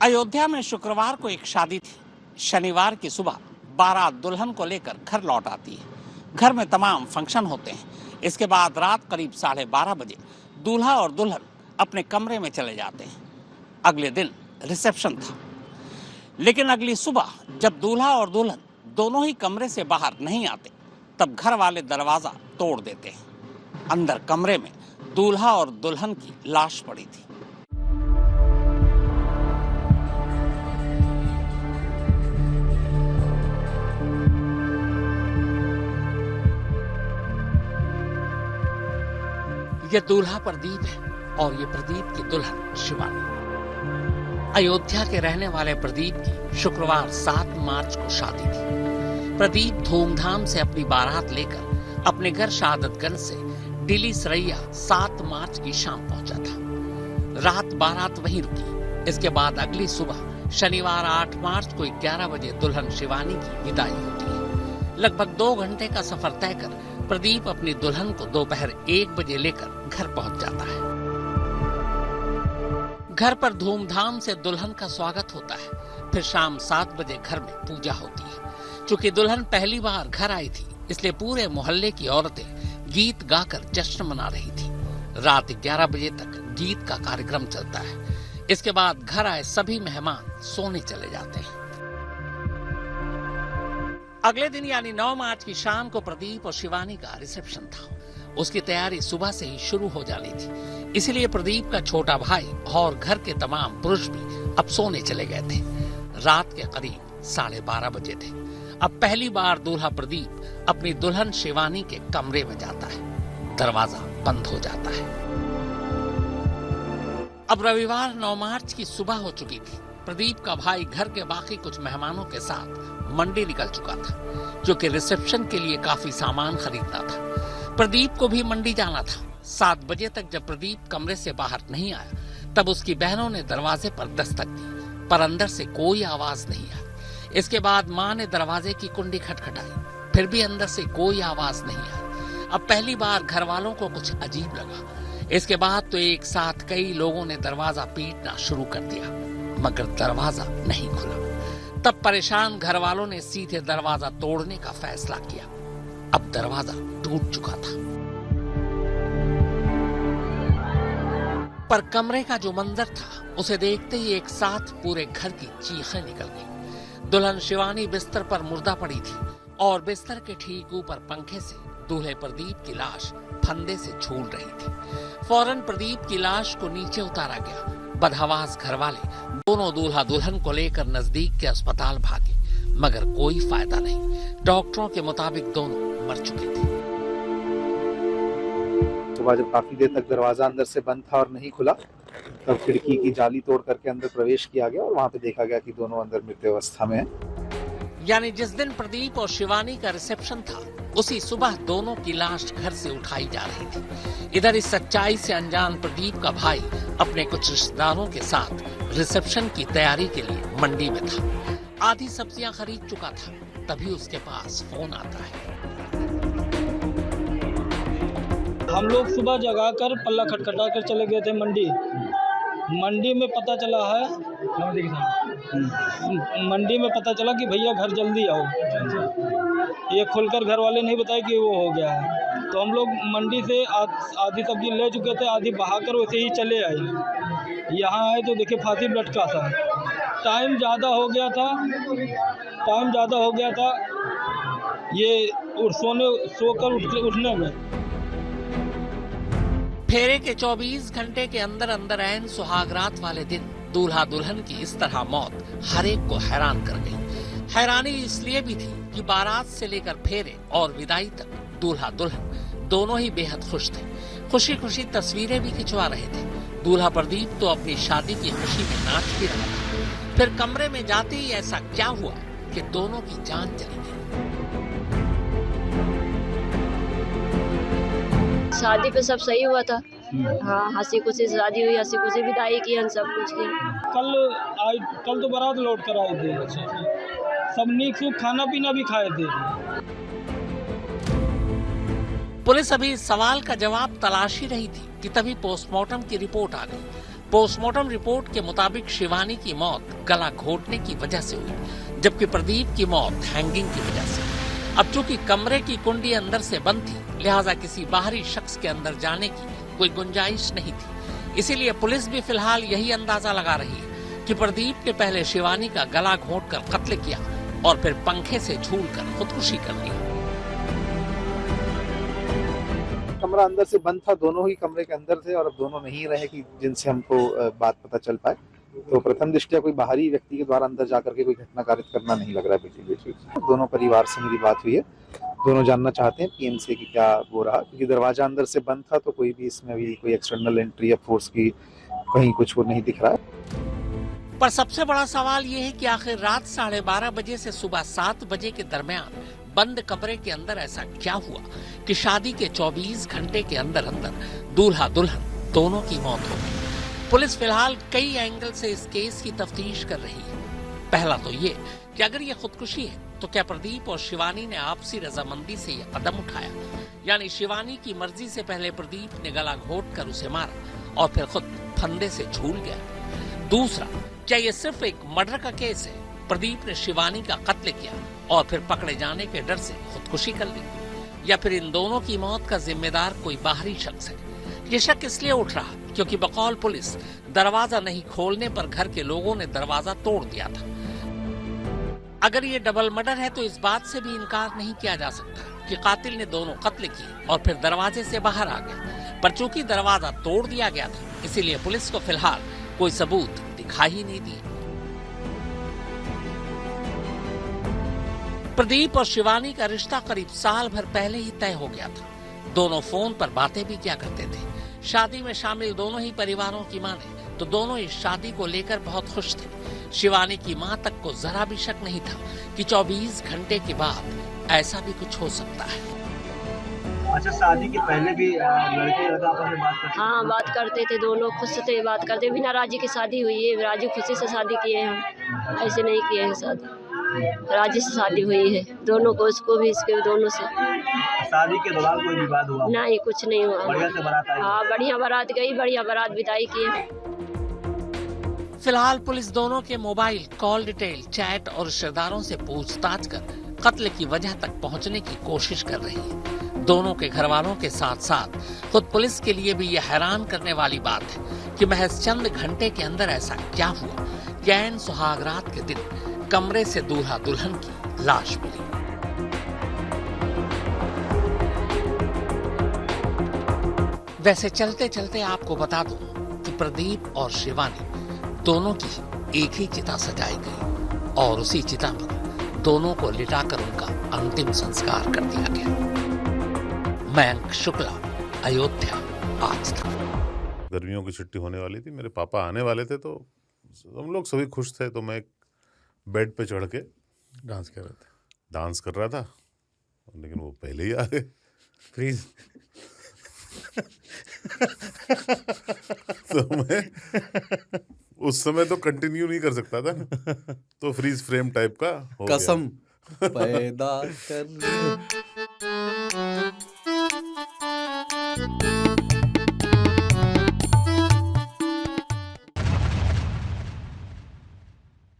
अयोध्या में शुक्रवार को एक शादी थी। शनिवार की सुबह बारात दुल्हन को लेकर घर लौट आती है। घर में तमाम फंक्शन होते हैं। इसके बाद रात करीब 12:30 बजे दूल्हा और दुल्हन अपने कमरे में चले जाते हैं। अगले दिन रिसेप्शन था, लेकिन अगली सुबह जब दूल्हा और दुल्हन दोनों ही कमरे से बाहर नहीं आते, तब घर वाले दरवाजा तोड़ देते हैं। अंदर कमरे में दूल्हा और दुल्हन की लाश पड़ी थी। ये दूल्हा प्रदीप है और ये प्रदीप की दुल्हन शिवानी। अयोध्या के रहने वाले प्रदीप की शुक्रवार 7 मार्च को शादी थी। प्रदीप धूमधाम से अपनी बारात लेकर अपने घर शहादतगंज से दिल्ली सरैया 7 मार्च की शाम पहुंचा था। रात बारात वहीं रुकी। इसके बाद अगली सुबह शनिवार 8 मार्च को 11 बजे दुल्हन शिवानी की विदाई होती है। लगभग 2 घंटे का सफर तय कर प्रदीप अपनी दुल्हन को दोपहर 1 बजे लेकर घर पहुंच जाता है। घर पर धूमधाम से दुल्हन का स्वागत होता है। फिर शाम 7 बजे घर में पूजा होती है। चूंकि दुल्हन पहली बार घर आई थी, इसलिए पूरे मोहल्ले की औरतें गीत गाकर जश्न मना रही थी। रात 11 बजे तक गीत का कार्यक्रम चलता है। इसके बाद घर आए सभी मेहमान सोने चले जाते हैं। अगले दिन यानी 9 मार्च की शाम को प्रदीप और शिवानी का रिसेप्शन था। उसकी तैयारी सुबह से ही शुरू हो जानी थी, इसलिए प्रदीप का छोटा भाई और घर के तमाम पुरुष भी अब सोने चले गए थे। रात के करीब 12:30 बजे थे। अब पहली बार दूल्हा प्रदीप अपनी दुल्हन शिवानी के कमरे में जाता है। दरवाजा बंद हो जाता है। अब रविवार 9 मार्च की सुबह हो चुकी थी। प्रदीप का भाई घर के बाकी कुछ मेहमानों के साथ मंडी निकल चुका था, जो कि रिसेप्शन के लिए काफी सामान खरीदना था। प्रदीप को भी मंडी जाना था। 7 बजे तक जब प्रदीप कमरे से बाहर नहीं आया, तब उसकी बहनों ने दरवाजे पर दस्तक दी, पर अंदर से कोई आवाज नहीं आई। इसके बाद माँ ने दरवाजे की कुंडी खटखटाई, फिर भी अंदर से कोई आवाज नहीं आई। अब पहली बार घर वालों को कुछ अजीब लगा। इसके बाद तो एक साथ कई लोगों ने दरवाजा पीटना शुरू कर दिया, मगर दरवाजा नहीं खुला। तब परेशान घर वालों ने सीधे दरवाजा तोड़ने का फैसला किया। अब दरवाजा टूट चुका था, पर कमरे का जो मंजर था, उसे देखते ही एक साथ पूरे घर की चीखें निकल गईं। दुल्हन शिवानी बिस्तर पर मुर्दा पड़ी थी और बिस्तर के ठीक ऊपर पंखे से दूल्हे प्रदीप की लाश फंदे से झूल रही थी। फौरन प्रदीप की लाश को नीचे उतारा गया। बदहवास घर वाले दोनों दूल्हा दुल्हन को लेकर नजदीक के अस्पताल भागे, मगर कोई फायदा नहीं। डॉक्टरों के मुताबिक दोनों मर चुके थे। सुबह जब काफी देर तक दरवाजा अंदर से बंद था और नहीं खुला, तब खिड़की की जाली तोड़ करके अंदर प्रवेश किया गया और वहां पे देखा गया कि दोनों अंदर मृत अवस्था में हैं। यानी जिस दिन प्रदीप और शिवानी का रिसेप्शन था, उसी सुबह दोनों की लाश घर से उठाई जा रही थी। इधर इस सच्चाई से अनजान प्रदीप का भाई अपने कुछ रिश्तेदारों के साथ रिसेप्शन की तैयारी के लिए मंडी में था। आधी सब्जियां खरीद चुका था, तभी उसके पास फोन आता है। हम लोग सुबह जगाकर पल्ला खटखटा कर चले गए थे मंडी। मंडी में पता चला कि भैया घर जल्दी आओ। ये खुलकर घर वाले नहीं बताए कि वो हो गया है। तो हम लोग मंडी से आधी सब्जी ले चुके थे, आधी बहाकर वैसे ही चले आए। यहाँ आए तो देखे फांसी लटका था। टाइम ज़्यादा हो गया था ये सोकर उठने में। फेरे के 24 घंटे के अंदर अंदर ऐन सुहागरात वाले दिन दूल्हा दुल्हन की इस तरह मौत हर एक को हैरान कर गई। हैरानी इसलिए भी थी कि बारात से लेकर फेरे और विदाई तक दूल्हा दुल्हन दोनों ही बेहद खुश थे। खुशी खुशी तस्वीरें भी खिंचवा रहे थे। दूल्हा प्रदीप तो अपनी शादी की खुशी में नाच भी रहा था। फिर कमरे में जाते ही ऐसा क्या हुआ कि दोनों की जान चली गई। शादी पे सब सही हुआ था। हाँ, हंसी खुशी शादी हुई, हंसी खुशी विदाई की, सब कुछ की। कल तो बारात लौट कर आए थे। सब नीक सूख खाना पीना भी खाए थे। पुलिस अभी इस सवाल का जवाब तलाश ही रही थी कि तभी पोस्टमार्टम की रिपोर्ट आ गई। पोस्टमार्टम रिपोर्ट के मुताबिक शिवानी की मौत गला घोटने की वजह से हुई, जबकि प्रदीप की मौत हैंगिंग की वजह से। अब चूंकि कमरे की कुंडी अंदर से बंद थी, लिहाजा किसी बाहरी शख्स के अंदर जाने की कोई गुंजाइश नहीं थी। इसीलिए पुलिस भी फिलहाल यही अंदाजा लगा रही है कि प्रदीप ने पहले शिवानी का गला घोंटकर कत्ल किया और फिर पंखे से झूलकर खुदकुशी कर ली। कमरा अंदर से बंद था, दोनों ही कमरे के अंदर थे और अब दोनों नहीं रहे कि जिनसे हमको बात पता चल पाए। तो प्रथम दृष्टया कोई बाहरी व्यक्ति के द्वारा अंदर जाकर के कोई घटना कारित करना नहीं लग रहा है बिल्कुल। दोनों परिवार से मेरी बात हुई है, दोनों जानना चाहते हैं पीएमसी की क्या वो रहा, क्योंकि दरवाजा अंदर से बंद था तो कोई भी इसमें भी कोई एक्सटर्नल एंट्री या फोर्स की कहीं कुछ वो नहीं दिख रहा है। पर सबसे बड़ा सवाल ये है कि आखिर रात 12:30 बजे से सुबह 7 बजे के दरमियान बंद कमरे के अंदर ऐसा क्या हुआ कि शादी के 24 घंटे के अंदर अंदर दूल्हा दुल्हन दोनों की मौत हो गई। पुलिस फिलहाल कई एंगल से इस केस की तफ्तीश कर रही है। पहला तो ये कि अगर ये खुदकुशी है तो क्या प्रदीप और शिवानी ने आपसी रजामंदी से ये कदम उठाया, यानी शिवानी की मर्जी से पहले प्रदीप ने गला घोंटकर उसे मारा और फिर खुद फंदे से झूल गया। दूसरा, क्या ये सिर्फ एक मर्डर का केस है, प्रदीप ने शिवानी का कत्ल किया और फिर पकड़े जाने के डर से खुदकुशी कर ली, या फिर इन दोनों की मौत का जिम्मेदार कोई बाहरी शख्स है। ये शक इसलिए उठ रहा क्योंकि बकौल पुलिस दरवाजा नहीं खोलने पर घर के लोगों ने दरवाजा तोड़ दिया था। अगर ये डबल मर्डर है तो इस बात से भी इनकार नहीं किया जा सकता कि कातिल ने दोनों कत्ल किए और फिर दरवाजे से बाहर आ गया। पर चूंकि दरवाजा तोड़ दिया गया था, इसीलिए पुलिस को फिलहाल कोई सबूत दिखाई ही नहीं दिए। प्रदीप और शिवानी का रिश्ता करीब साल भर पहले ही तय हो गया था। दोनों फोन पर बातें भी किया करते थे। शादी में शामिल दोनों ही परिवारों की माने तो दोनों इस शादी को लेकर बहुत खुश थे। शिवानी की मां तक को जरा भी शक नहीं था कि 24 घंटे के बाद ऐसा भी कुछ हो सकता है। अच्छा, शादी के पहले भी लड़के लड़का आपस में बात करते थे? हाँ, बात करते थे, दोनों खुश थे, बात करते। बिना राजी की शादी हुई है, राजी खुशी से शादी किए हम, ऐसे नहीं किए हैं शादी, राजी से शादी हुई है दोनों को, उसको भी इसके दोनों से। शादी के दौरान कोई विवाद हुआ? नहीं, कुछ नहीं हुआ। बढ़िया से बारात आई? हाँ, बढ़िया बारात गई, बढ़िया बारात विदाई किए। फिलहाल पुलिस दोनों के मोबाइल कॉल डिटेल, चैट और रिश्तेदारों से पूछताछ कर कत्ल की वजह तक पहुंचने की कोशिश कर रही है। दोनों के घर वालों के साथ साथ खुद पुलिस के लिए भी यह हैरान करने वाली बात है कि महज चंद घंटे के अंदर ऐसा क्या हुआ कि ऐन सुहागरात के दिन कमरे से दूल्हा दुल्हन की लाश मिली। वैसे चलते चलते आपको बता दूं कि प्रदीप और शिवानी दोनों की एक ही चिता सजाई गई और उसी चिता पर दोनों को लिटाकर उनका अंतिम संस्कार कर दिया गया। मयंक शुक्ला, अयोध्या, आज तक। गर्मियों की छुट्टी होने वाली थी, मेरे पापा आने वाले थे, तो हम लोग सभी खुश थे। तो मैं एक बेड पे चढ़ के डांस कर रहा था, लेकिन वो पहले ही आ गए। फ्रीज। तो मैं उस समय तो कंटिन्यू नहीं कर सकता था, तो फ्रीज फ्रेम टाइप का हो गया। कसम पैदा कर